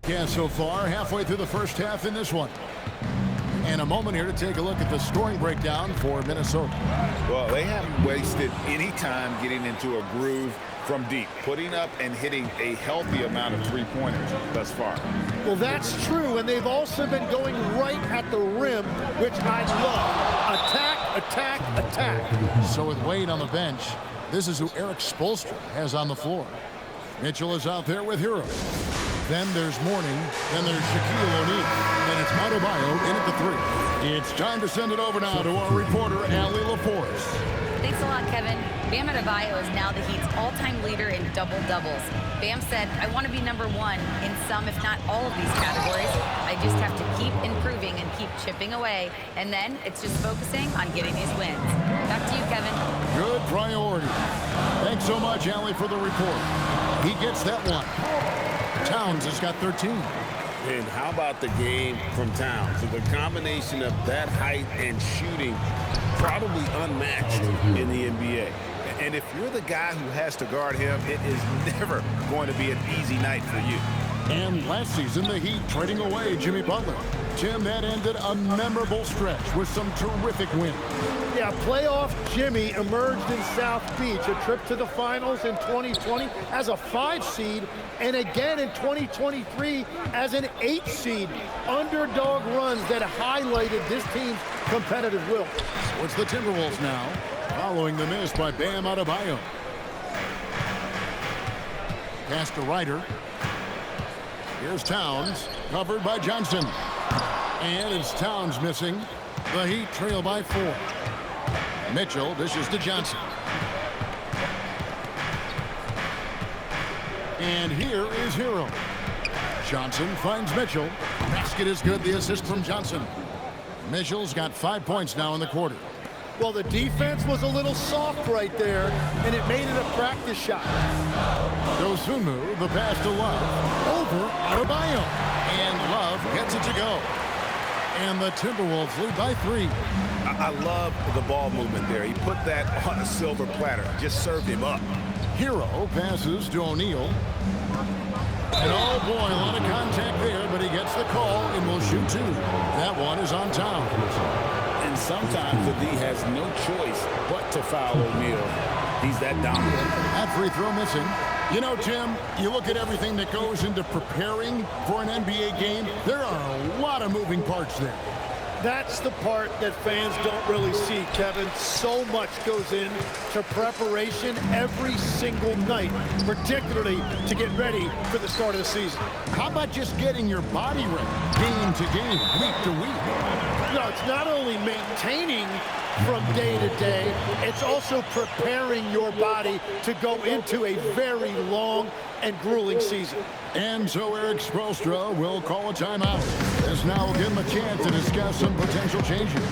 broadcast so far, halfway through the first half in this one. And a moment here to take a look at the scoring breakdown for Minnesota. Well, they haven't wasted any time getting into a groove from deep, putting up and hitting a healthy amount of three-pointers thus far. Well, that's true, and they've also been going right at the rim, which I love. Attack, attack, attack. So with Wade on the bench, this is who Eric Spoelstra has on the floor. Mitchell is out there with Hero. Then there's Mourning. Then there's Shaquille O'Neal. Then it's Adebayo in at the three. It's time to send it over now to our reporter, Allie LaForce. Thanks a lot, Kevin. Bam Adebayo is now the Heat's all-time leader in double-doubles. Bam said, I want to be number one in some, if not all of these categories. I just have to keep improving and keep chipping away. And then it's just focusing on getting these wins. Back to you, Kevin. Good priority. Thanks so much, Allie, for the report. He gets that one. Towns has got 13. And how about the game from Towns? So the combination of that height and shooting, probably unmatched in the NBA. And if you're the guy who has to guard him, it is never going to be an easy night for you. And last season, the Heat trading away Jimmy Butler. Tim, that ended a memorable stretch with some terrific wins. Yeah, playoff Jimmy emerged in South Beach, a trip to the finals in 2020 as a 5 seed, and again in 2023 as an 8 seed. Underdog runs that highlighted this team's competitive will. So it's the Timberwolves now, following the miss by Bam Adebayo. Pass to Ryder. Here's Towns, covered by Johnson. And it's Towns missing. The Heat trail by 4. Mitchell dishes to Johnson. And here is Hero. Johnson finds Mitchell. Basket is good, the assist from Johnson. Mitchell's got 5 points now in the quarter. Well, the defense was a little soft right there, and it made it a practice shot. Dosunmu, the pass to Love. Over Adebayo. And Love gets it to go. And the Timberwolves lead by 3. I love the ball movement there. He put that on a silver platter. Just served him up. Hero passes to O'Neal. And oh boy, a lot of contact there, but he gets the call and will shoot 2. That one is on Towns. And sometimes the D has no choice but to foul O'Neal. He's that dominant. That free throw missing. You know, Tim, you look at everything that goes into preparing for an NBA game, there are a lot of moving parts there. That's the part that fans don't really see, Kevin. So much goes into preparation every single night, particularly to get ready for the start of the season. How about just getting your body ready, game to game, week to week? No, it's not only maintaining from day to day, it's also preparing your body to go into a very long and grueling season. And so Eric Spoelstra will call a timeout. This now will give him a chance to discuss some potential changes.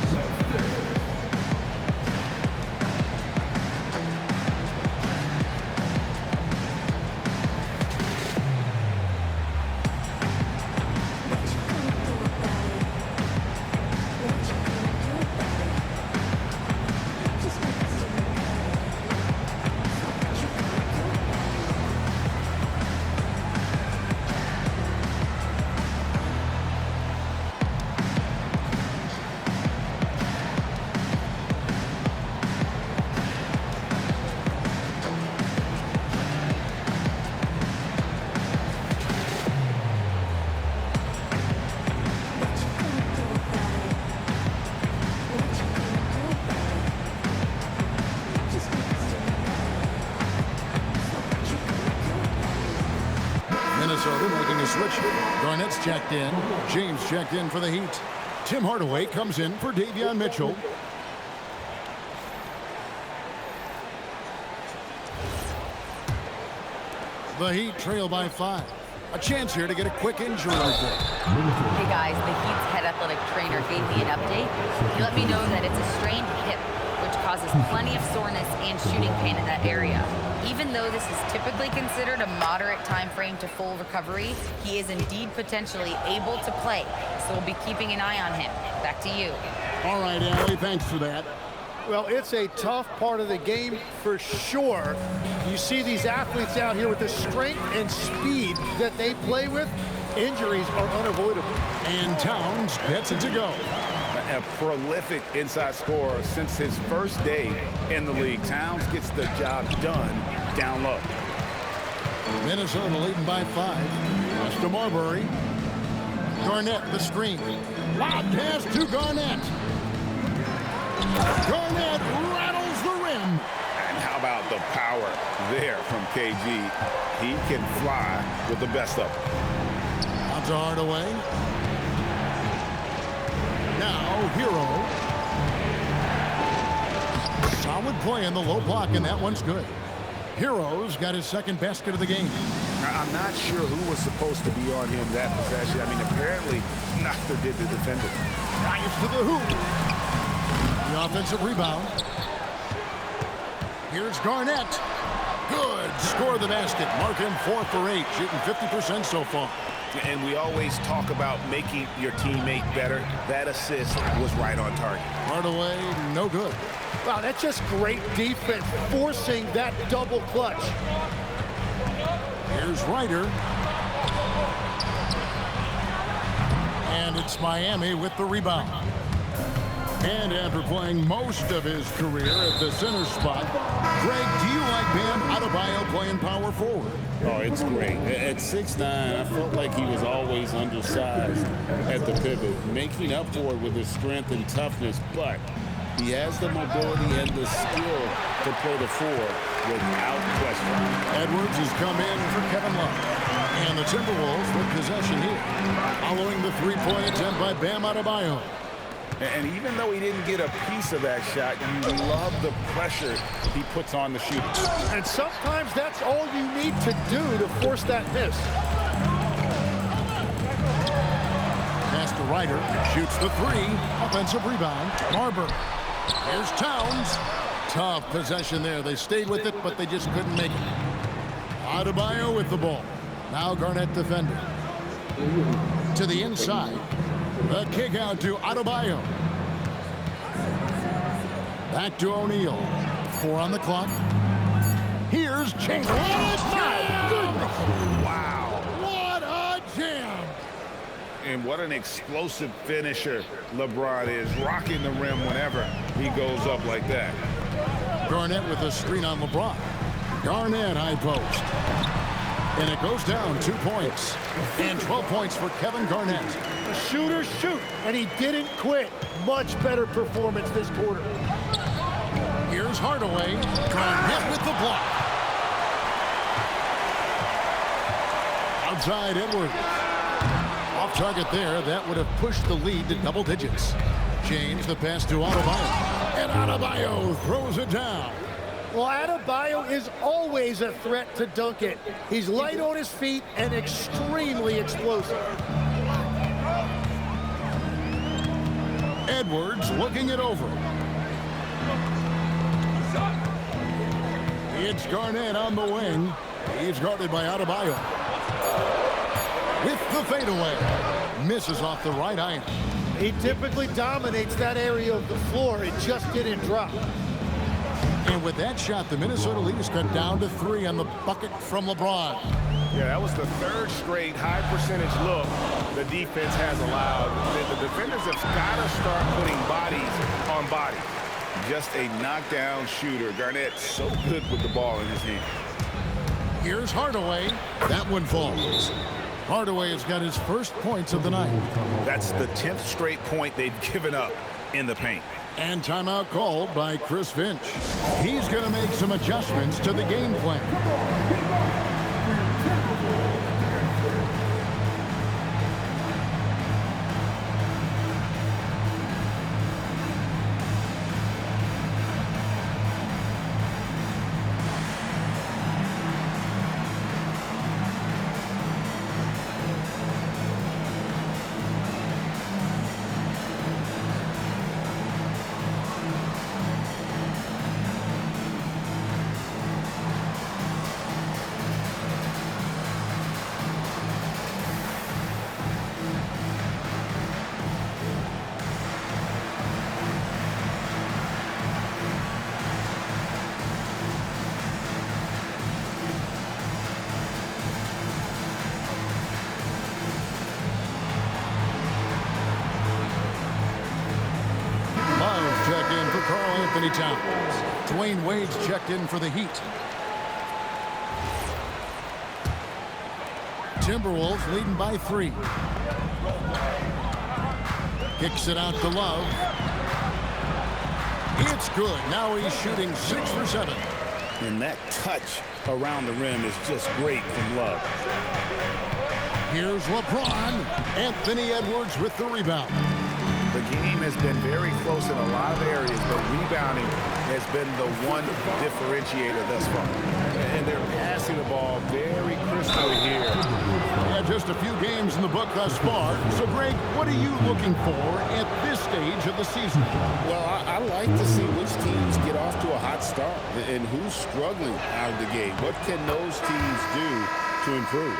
Minnesota making a switch. Garnett's checked in. James checked in for the Heat. Tim Hardaway comes in for Davion Mitchell. The Heat trail by 5. A chance here to get a quick injury report. Hey guys, the Heat's head athletic trainer gave me an update. He let me know that it's a strained hip, which causes plenty of soreness and shooting pain in that area. Even though this is typically considered a moderate time frame to full recovery, he is indeed potentially able to play. So we'll be keeping an eye on him. Back to you. All right, Allie, thanks for that. Well, it's a tough part of the game for sure. You see these athletes out here with the strength and speed that they play with. Injuries are unavoidable. And Towns gets it to go. A prolific inside scorer since his first day in the league. Towns gets the job done down low. Minnesota leading by 5. Pass to Marbury. Garnett, the screen. Lob pass to Garnett. Garnett rattles the rim. And how about the power there from KG? He can fly with the best of them. Odds are Hardaway. Now, Hero. Solid play in the low block, and that one's good. Hero's got his second basket of the game. I'm not sure who was supposed to be on him that possession. I mean, apparently neither did the defender. Drives to the hoop. The offensive rebound. Here's Garnett. Good. Score the basket. Mark him 4 for 8, shooting 50% so far. And we always talk about making your teammate better. That assist was right on target. Hardaway, no good. Wow, that's just great defense, forcing that double clutch. Here's Ryder. And it's Miami with the rebound. And after playing most of his career at the center spot, Greg, do you like Bam Adebayo playing power forward? Oh, it's great. At 6'9", I felt like he was always undersized at the pivot, making up for it with his strength and toughness, but he has the mobility and the skill to play the 4 without question. Edwards has come in for Kevin Love. And the Timberwolves with possession here, following the three-point attempt by Bam Adebayo. And even though he didn't get a piece of that shot, you love the pressure he puts on the shooter. And sometimes that's all you need to do to force that miss. Pass to Ryder, shoots the 3, offensive rebound. Marbury. Here's Towns. Tough possession there. They stayed with it, but they just couldn't make it. Adebayo with the ball. Now Garnett defender. To the inside. The kick out to Adebayo. Back to O'Neal. 4 on the clock. Here's Chamberlain. My goodness. Wow. What a jam. And what an explosive finisher LeBron is, rocking the rim whenever he goes up like that. Garnett with a screen on LeBron. Garnett high post. And it goes down 2 points. And 12 points for Kevin Garnett. The shooters shoot, and he didn't quit. Much better performance this quarter. Here's Hardaway. Garnett with the block. Outside Edwards. Off target there. That would have pushed the lead to double digits. Change the pass to Adebayo. And Adebayo throws it down. Well, Adebayo is always a threat to dunk it. He's light on his feet and extremely explosive. Edwards looking it over. It's Garnett on the wing. He's guarded by Adebayo. With the fadeaway. Misses off the right iron. He typically dominates that area of the floor. It just didn't drop. And with that shot, the Minnesota leaders cut down to 3 on the bucket from LeBron. Yeah, that was the 3rd straight high percentage look the defense has allowed. The defenders have got to start putting bodies on bodies. Just a knockdown shooter. Garnett so good with the ball in his hand. Here's Hardaway. That one falls. Hardaway has got his first points of the night. That's the 10th straight point they've given up in the paint. And timeout called by Chris Finch. He's going to make some adjustments to the game plan. Karl-Anthony Towns. Dwayne Wade's checked in for the Heat. Timberwolves leading by 3. Kicks it out to Love. It's good. Now he's shooting 6 for 7. And that touch around the rim is just great from Love. Here's LeBron. Anthony Edwards with the rebound. The game has been very close in a lot of areas, but rebounding has been the one differentiator thus far. And they're passing the ball very crisply here. Yeah, just a few games in the book thus far. So, Greg, what are you looking for at this stage of the season? Well, I like to see which teams get off to a hot start and who's struggling out of the gate. What can those teams do to improve?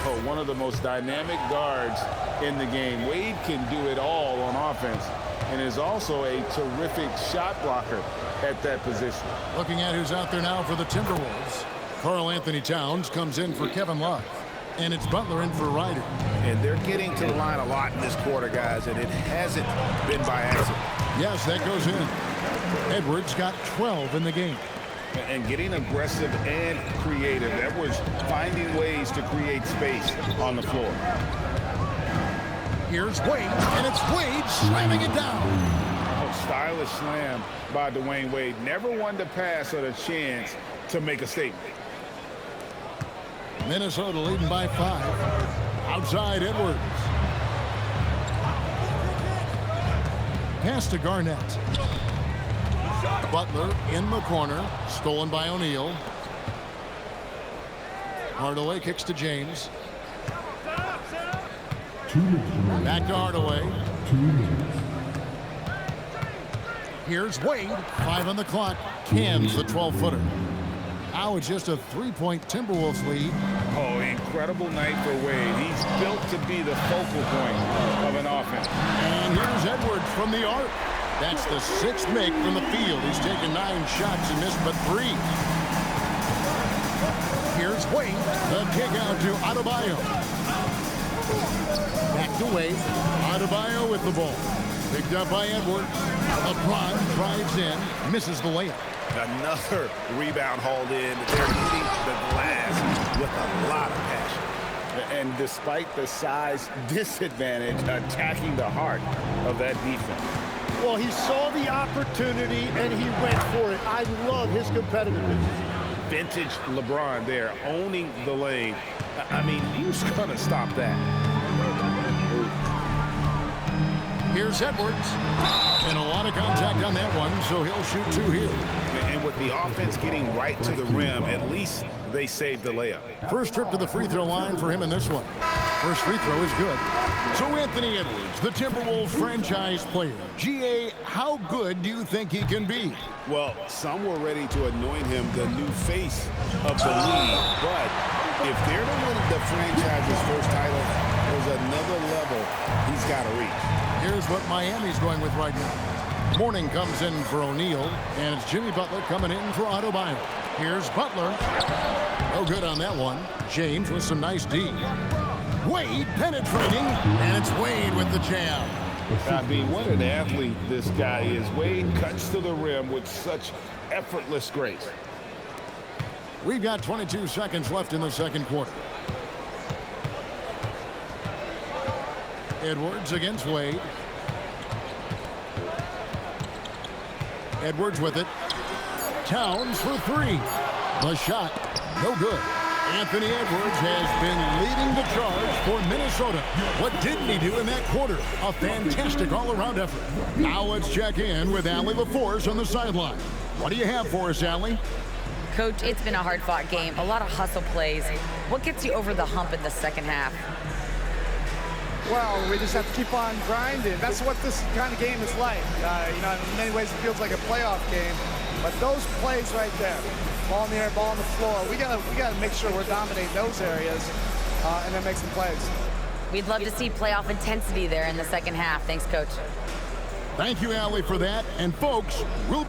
Oh, one of the most dynamic guards in the game. Wade can do it all on offense and is also a terrific shot blocker at that position. Looking at who's out there now for the Timberwolves. Karl-Anthony Towns comes in for Kevin Love. And it's Butler in for Ryder. And they're getting to the line a lot in this quarter, guys, and it hasn't been by accident. Yes, that goes in. Edwards got 12 in the game. And getting aggressive and creative. Edwards finding ways to create space on the floor. Here's Wade, and it's Wade slamming it down. Oh, stylish slam by Dwayne Wade. Never one to pass at a chance to make a statement. Minnesota leading by 5. Outside Edwards. Pass to Garnett. Butler in the corner. Stolen by O'Neal. Hardaway kicks to James. Back to Hardaway. Here's Wade. 5 on the clock. Cams the 12-footer. Now it's just a 3-point Timberwolves lead. Oh, incredible night for Wade. He's built to be the focal point of an offense. And here's Edwards from the arc. That's the 6th make from the field. He's taken 9 shots and missed but 3. Here's Wade. The kick out to Adebayo. Back to Wade. Adebayo with the ball. Picked up by Edwards. LeBron drives in. Misses the layup. Another rebound hauled in. They're hitting the glass with a lot of passion. And despite the size disadvantage, attacking the heart of that defense. Well, he saw the opportunity and he went for it. I love his competitiveness. Vintage LeBron there, owning the lane. I mean, who's going to stop that? Here's Edwards. And a lot of contact on that one, so he'll shoot 2 here. And with the offense getting right to the rim, at least they saved the layup. First trip to the free throw line for him in this one. First free throw is good. So Anthony Edwards, the Timberwolves franchise player. GA, how good do you think he can be? Well, some were ready to anoint him the new face of the league. But if they're to win the franchise's first title, there's another level he's got to reach. Here's what Miami's going with right now. Mourning comes in for O'Neal, and it's Jimmy Butler coming in for Adebayo. Here's Butler. No good on that one. James with some nice D. Wade penetrating, and it's Wade with the jam. I mean, what an athlete this guy is. Wade cuts to the rim with such effortless grace. We've got 22 seconds left in the second quarter. Edwards against Wade. Edwards with it. Towns for 3. The shot, no good. Anthony Edwards has been leading the charge for Minnesota. What didn't he do in that quarter? A fantastic all-around effort. Now let's check in with Allie LaForce on the sideline. What do you have for us, Allie? Coach, it's been a hard-fought game. A lot of hustle plays. What gets you over the hump in the second half? Well, we just have to keep on grinding. That's what this kind of game is like. You know, in many ways it feels like a playoff game. But those plays right there, ball in the air, ball on the floor, we gotta make sure we're dominating those areas and then make some plays. We'd love to see playoff intensity there in the second half. Thanks, Coach. Thank you, Allie, for that. And folks, we'll